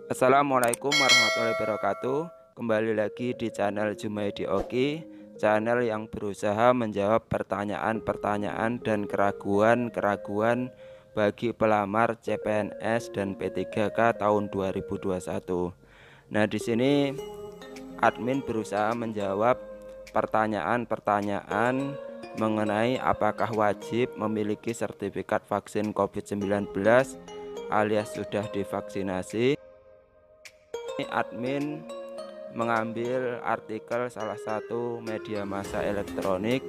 Assalamualaikum warahmatullahi wabarakatuh. Kembali lagi di channel Jumaidi Oki, channel yang berusaha menjawab pertanyaan-pertanyaan dan keraguan-keraguan bagi pelamar CPNS dan P3K tahun 2021. Nah, di sini admin berusaha menjawab pertanyaan-pertanyaan mengenai apakah wajib memiliki sertifikat vaksin COVID-19 alias sudah divaksinasi. Admin mengambil artikel salah satu media massa elektronik,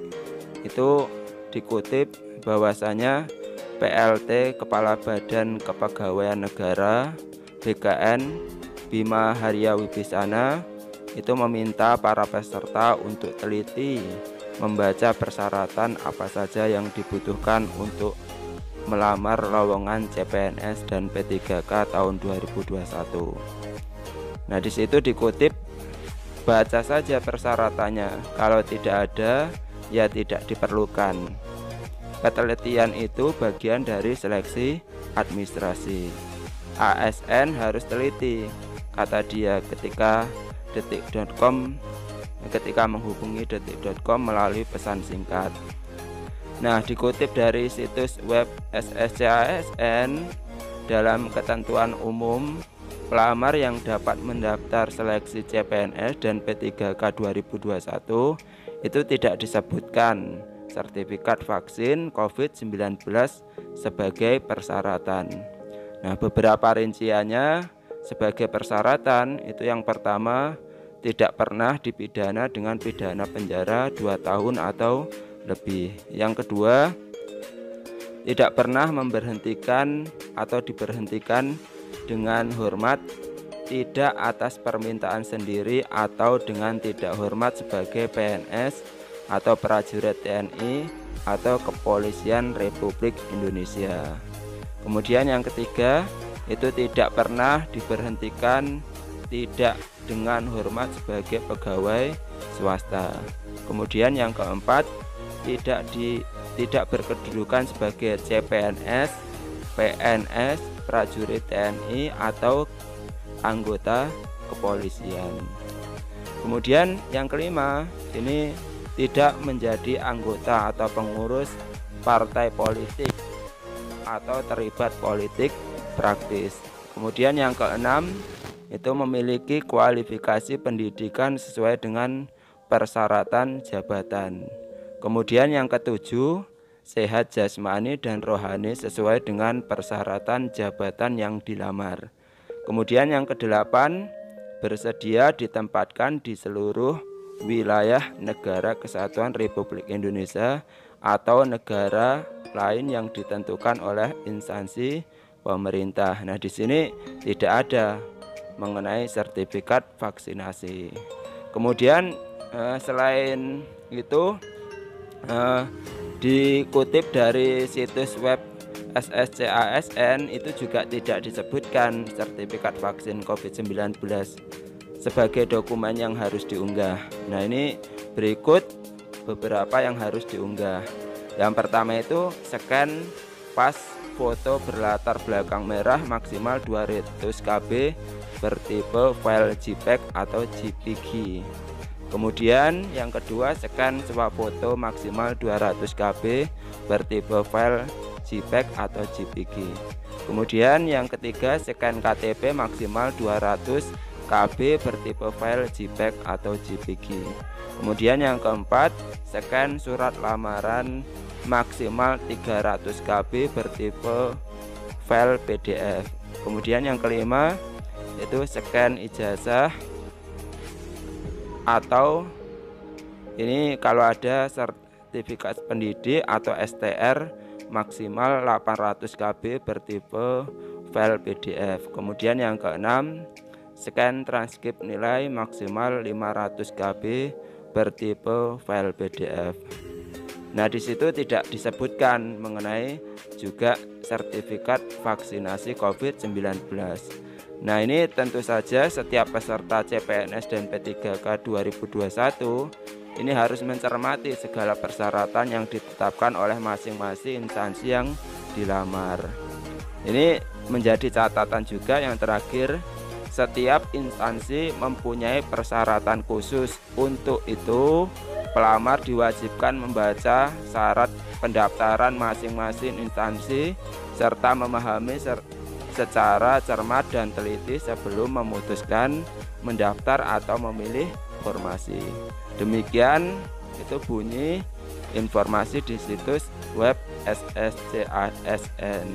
itu dikutip bahwasanya PLT Kepala Badan Kepegawaian Negara BKN Bima Haria Wibisana itu meminta para peserta untuk teliti membaca persyaratan apa saja yang dibutuhkan untuk melamar lowongan CPNS dan P3K tahun 2021. Nah, di situ dikutip, baca saja persyaratannya. Kalau tidak ada, ya tidak diperlukan. Ketelitian itu bagian dari seleksi administrasi. ASN harus teliti, kata dia ketika menghubungi detik.com melalui pesan singkat. Nah, dikutip dari situs web SSCASN, dalam ketentuan umum, pelamar yang dapat mendaftar seleksi CPNS dan P3K 2021 itu tidak disebutkan sertifikat vaksin COVID-19 sebagai persyaratan. Nah, beberapa rinciannya sebagai persyaratan itu yang pertama, tidak pernah dipidana dengan pidana penjara 2 tahun atau lebih. Yang kedua, tidak pernah memberhentikan atau diberhentikan dengan hormat, tidak atas permintaan sendiri atau dengan tidak hormat sebagai PNS atau prajurit TNI atau Kepolisian Republik Indonesia. Kemudian yang ketiga, itu tidak pernah diberhentikan tidak dengan hormat sebagai pegawai swasta. Kemudian yang keempat, tidak berkedudukan sebagai CPNS, PNS, prajurit TNI atau anggota kepolisian. Kemudian yang kelima, ini tidak menjadi anggota atau pengurus partai politik atau terlibat politik praktis. Kemudian yang keenam, itu memiliki kualifikasi pendidikan sesuai dengan persyaratan jabatan. Kemudian yang ketujuh, sehat jasmani dan rohani sesuai dengan persyaratan jabatan yang dilamar. Kemudian yang kedelapan, bersedia ditempatkan di seluruh wilayah negara kesatuan Republik Indonesia atau negara lain yang ditentukan oleh instansi pemerintah. Nah, di sini tidak ada mengenai sertifikat vaksinasi. Kemudian selain itu, dikutip dari situs web SSCASN, itu juga tidak disebutkan sertifikat vaksin COVID-19 sebagai dokumen yang harus diunggah. Nah, ini berikut beberapa yang harus diunggah. Yang pertama itu scan pas foto berlatar belakang merah maksimal 200 KB bertipe file JPEG atau JPG. Kemudian yang kedua, scan swafoto maksimal 200 KB bertipe file JPEG atau JPG. Kemudian yang ketiga, scan KTP maksimal 200 KB bertipe file JPEG atau JPG. Kemudian yang keempat, scan surat lamaran maksimal 300 KB bertipe file PDF. Kemudian yang kelima, itu scan ijazah atau ini kalau ada sertifikat pendidik atau STR maksimal 800 KB bertipe file PDF. Kemudian yang keenam, scan transkrip nilai maksimal 500 KB bertipe file PDF. Nah, di situ tidak disebutkan mengenai juga sertifikat vaksinasi COVID-19. Nah, ini tentu saja setiap peserta CPNS dan P3K 2021 ini harus mencermati segala persyaratan yang ditetapkan oleh masing-masing instansi yang dilamar. Ini menjadi catatan juga yang terakhir, setiap instansi mempunyai persyaratan khusus. Untuk itu, pelamar diwajibkan membaca syarat pendaftaran masing-masing instansi serta memahami secara cermat dan teliti sebelum memutuskan mendaftar atau memilih formasi. Demikian itu bunyi informasi di situs web SSCASN.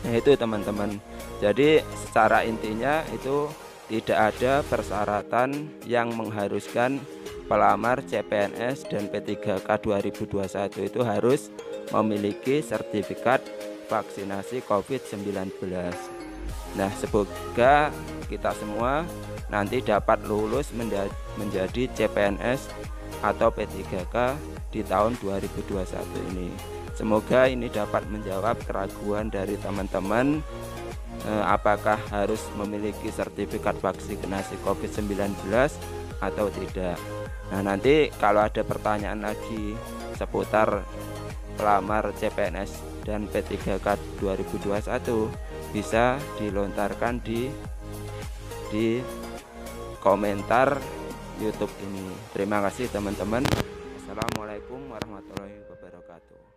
Nah, itu teman-teman. Jadi secara intinya itu tidak ada persyaratan yang mengharuskan pelamar CPNS dan P3K 2021 itu harus memiliki sertifikat vaksinasi COVID-19. Nah, semoga kita semua nanti dapat lulus menjadi CPNS atau P3K di tahun 2021 ini. Semoga ini dapat menjawab keraguan dari teman-teman apakah harus memiliki sertifikat vaksinasi COVID-19 atau tidak. Nah, nanti kalau ada pertanyaan lagi seputar pelamar CPNS dan P3K 2021 bisa dilontarkan di komentar YouTube ini. Terima kasih teman-teman. Assalamualaikum warahmatullahi wabarakatuh.